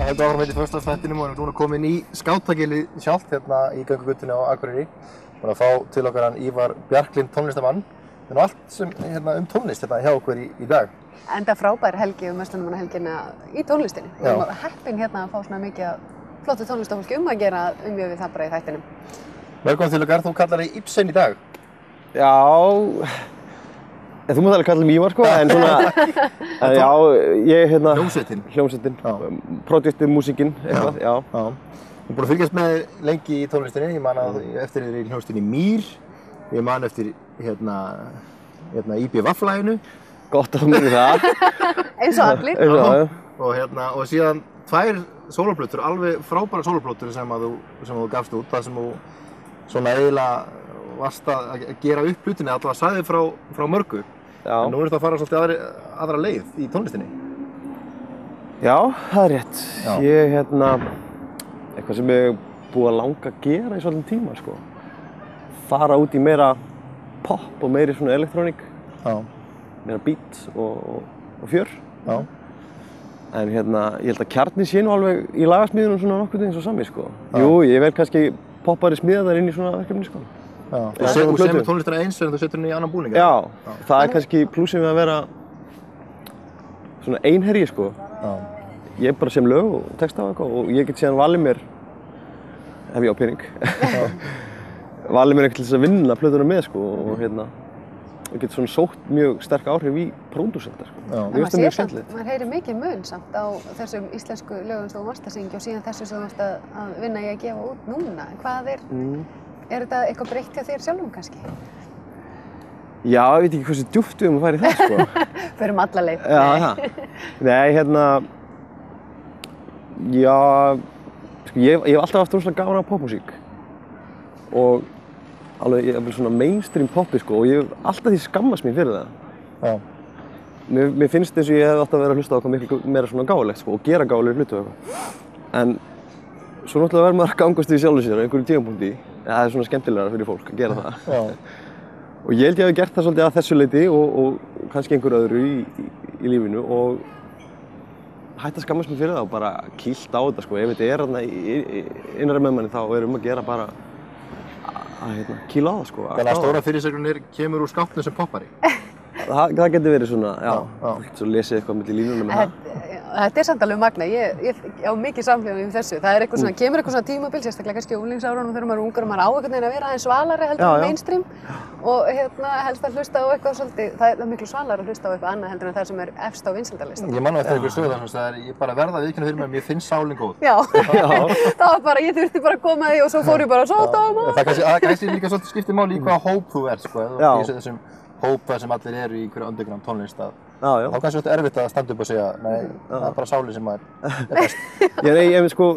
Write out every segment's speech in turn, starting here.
höldum áfram í föstudagsþættinum og erum núna komin í skátagilið sjálft hérna í göngugötunni á Akureyri. Búin að fá til okkar hann Ívar Bjarklind tónlistarmann. Það er nú allt sem tónlist hérna hjá okkur í dag. Enda frábær helgi Verslunarmannahelgina í tónlistinni. Við erum heppin hérna að fá svona mikið flottu tónlistarfólki að gera mjög við það bara í þættinum. Velkomin til okkar, þú kallar þig Ibsen í dag. Já, þú mátt alveg kalla mig Ívar sko, en svona, já, ég hljómsveitin, projektið, músíkin, eitthvað, já. Þú er búin að fylgjast með lengi í tónlistinni, ég man að eftir þér í hljómsveitinni Mýr, ég man eftir IB Vafflæginu. Gott að þú myndir það. Eins og allir. Og síðan tvær sólóplötur, alveg frábæra sólóplötur sem þú gafst út, það sem þú svona eiginlega varst að gera upp hlutinni, allavega sagði frá mörgu. Já. En nú er þetta að fara svolítið aðra leið í tónlistinni. Já, það er rétt. Já. Ég, eitthvað sem ég búið að langa að gera í svolítið tíma, sko. Fara út í meira pop og meiri svona elektróník. Já. Meira beat og fjör. Já. En ég held að kjarni sé nú alveg í lagasmíðunum svona nokkuð eins og sami, sko. Já. Jú, ég vel kannski poppari smíðaðar inn í svona verkefni, sko. Já. Þú semur tónlistina eins en þú setur henni í annan búning? Já, það er kannski plúsið við að vera svona einherji, sko. Já. Ég bara sem lög og texta á eitthvað og ég get síðan valið mér, ef ég á pening, valið mér eitthvað til þess að vinna plötuna með, sko, og ég get svona sótt mjög sterk áhrif í pródúsenta, sko. Mér finnst það mjög skemmtilegt. Maður heyrir mikið mun samt á þessum íslensku lögum sem þú varst að syngja og síðan þessu sem þú varst að vinna í að gefa út núna. Hvað er þetta eitthvað breytt hjá þér sjálfum kannski? Já, ég veit ekki hversu djúpt við fara í það, sko. Förum alla leið. Já, það. Nei, já, sko, ég hef alltaf haft rosalega gaman af popmusík. Og alveg, ég er svona mainstream poppi, sko, og ég hef alltaf því skammast mín fyrir það. Já. Mér finnst eins og ég hef alltaf verið að hlusta á eitthvað miklu meira svona gáfulegt, sko, og gera gáfulegir hluti og eitthvað. En svo náttúrulega verður maður að gangast við sjálfu sér á einhverjum tímapunkti. Það er svona skemmtilegra fyrir fólk að gera það. Já. Og ég held ég hafi gert það svolítið að þessu leyti og kannski einhverju öðru í lífinu og hætti að skammast mér fyrir það og bara kýlt á þetta, sko. Ef þetta er þarna innra með manni þá er að gera bara að kýla á það, sko. Þannig að stóra fyrirsögnin kemur úr skápnum sem poppari? Það getur verið svona, já. Svo lesið eitthvað milli línunum með það. Þetta er samt alveg magna. Ég á mikið samhljóðum í þessu. Það er eitthvað svona, kemur eitthvað svona tímabil, sérstaklega kannski á unglingsárunum þegar maður er ungur og maður á einhvern veginn að vera aðeins svalari heldur en mainstream og helst að hlusta á eitthvað svolítið, það er miklu svalara að hlusta á eitthvað annað heldur en það sem er efst á vinsældarlistanum. Ég man eftir einhverju sögu þar, ég bara verða að viðurkenna fyrir mér, mér finnst sálin góð. Já, það var bara, ég þurfti bara að koma því og svo fór ég bara það kannski líka svolítið skiptir máli í hvaða hóp þú ert, sko, í þessum hóp þar sem allir eru í einhverju underground tónlist þá kannski þetta erfitt að standa upp og segja nei, það er bara sálin sem er best. Ég sko,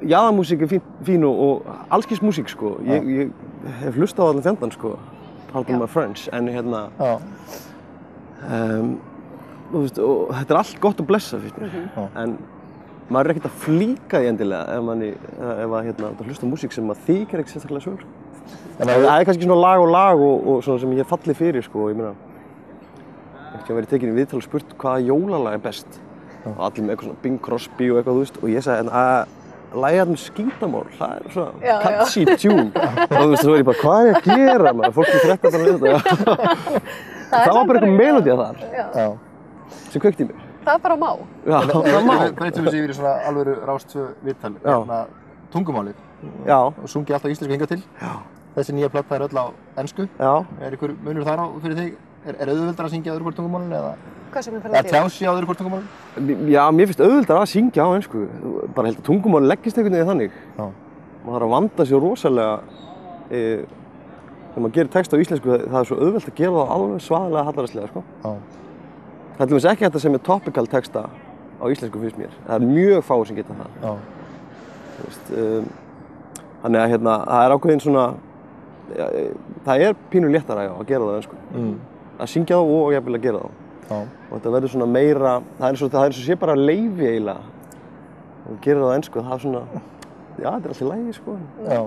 jaðarmúsík er fín og allskins músík, sko. Ég hef hlustað á allan fjandann, sko, pardon my French, en þú veist, og þetta er allt gott og blessað, finnst mér. En maður er ekkert að flíka því endilega ef að hlusta á músík sem maður þykir ekki sérstaklega svöl. Það er kannski svona lag og svona sem ég hef fallið fyrir, sko, ég meina ekki að vera tekin í viðtal og spurt hvaða jólalag er best og allir með eitthvað svona Bing Crosby og eitthvað, þú veist, og ég sagði að lagið Skítamál, það er svona catchy tune og þú veist, svo er ég bara, hvað er ég að gera, maður, fólk er frétta bara við þetta það var bara eitthvað melodía þar sem kveikti í mér. Það bara má. Já, það má. Breytum við sig yfir í svona alvöru Rás 2 viðtal, tungumálið og sungið alltaf íslensku hingað til. Þessi nýja plata er öll á ensku. Já. Er einhver munur þar á fyrir þig? Er auðveldara að syngja á öðru hvort tungumálinu eða? Hvað sem fer það til? Tjá sig á öðru hvort tungumálinu? Já, mér finnst auðveldara að syngja á ensku. Bara held að tungumálinu leggist einhvern veginn þannig. Já. Maður þarf að vanda sig rosalega þegar maður gerir text á íslensku, það er svo auðvelt að gera það alveg svaðalega hallærislega, sko. Já. Það er til dæmis ekki hægt að semja topical texta á íslensku finnst mér. Það er mjög fáir sem geta það. Já. Þú veist, þannig að það er ákveðin svona það er pínu léttara að gera það á ensku. Að syngja þá og jafnvel að gera þá. Og þetta verður svona meira, það er eins og sé bara leyfi eiginlega. Og gera það á ensku, það er svona, já, þetta er alltaf í lagi, sko. Já.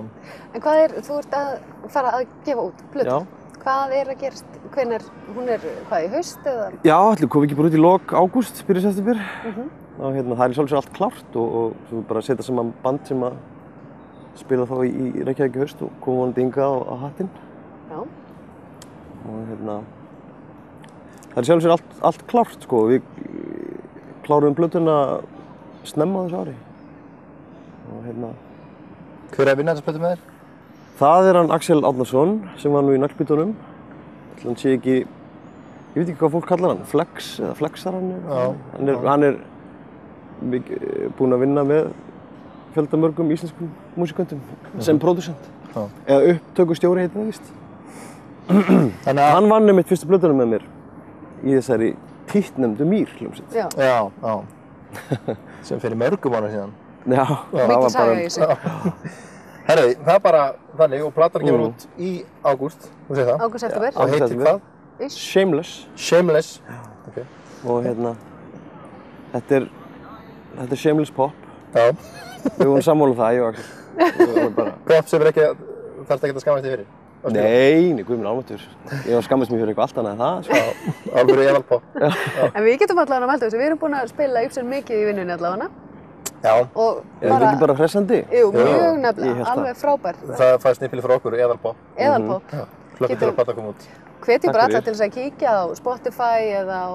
En hvað þú ert að fara að gefa út plötu? Já. Hvað er að gerast? Hvenær, hún er hvað, í haust eða? Já, ætli kom ekki bara út í lok ágúst, byrja september. það er í sjálfu sér allt klárt og svo bara setja saman band sem að spila þá í Reykjavík í haust og koma vonandi hingað á hattinn. Já. Og það í sjálfu sér allt klárt, sko. Við kláruðum plötuna snemma á þessu ári. Og Hver er að vinna þessa plötu með þér? Það er hann Axel Árnason sem var nú í Naglbítunum. Hann sé ekki, ég veit ekki hvað fólk kallar hann, Flex eða Flexar hann er. Hann er búinn að vinna með fjöldamörgum íslenskum músiköndum sem pródúsent. Eða upptökustjóri heitir það víst. Hann vann mitt fyrstu plötuna með mér í þessari títtnefndu Mýr hljómsveit. Já. Sem fyrir mörgum ára síðan. Já, mikil saga í þessu. Herri, það er bara þannig og platan kemur út í ágúst, þú segir það? Ágúst september. Og heitir hvað? Shameless. Shameless. Okay. Og þetta er Shameless pop. Já. Við vorum sammála það, ég og Axel. Pop sem þarftu ekki að skammast þig fyrir? Nei, guð minn almáttugur. Ég var skammast mér fyrir eitthvað allt annað en það, sko. Alvöru eðalpop. En við getum allavega að melda þessu. Við erum búin að spila Ibsen mikið í vinnunni allavega. Já. Og er þetta ekki bara hressandi? Jú, mjög nefnilega, alveg frábært. Það fær snippili frá okkur, eðalpop. Eðalpop. Hlökkum til að plata koma út. Hvetjum bara alla til þess að kíkja á Spotify eða á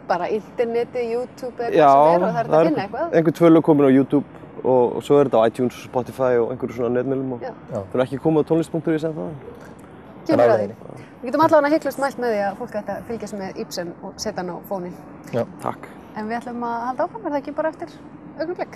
bara interneti, YouTube eða hvað sem er og það er að finna eitthvað. Já, einhver 2 lög komin á YouTube og svo er þetta á iTunes, Spotify og einhverju svona netmiðlum og það er ekki komið á tónlist.is en það. Kemur að því. Við getum allavega hygglust mælt með því að fólk ætti að fylgjast með Ibsen og setja hann á fóninn. Takk. En við ætlum að halda áfram, er það ekki bara eftir augnablik?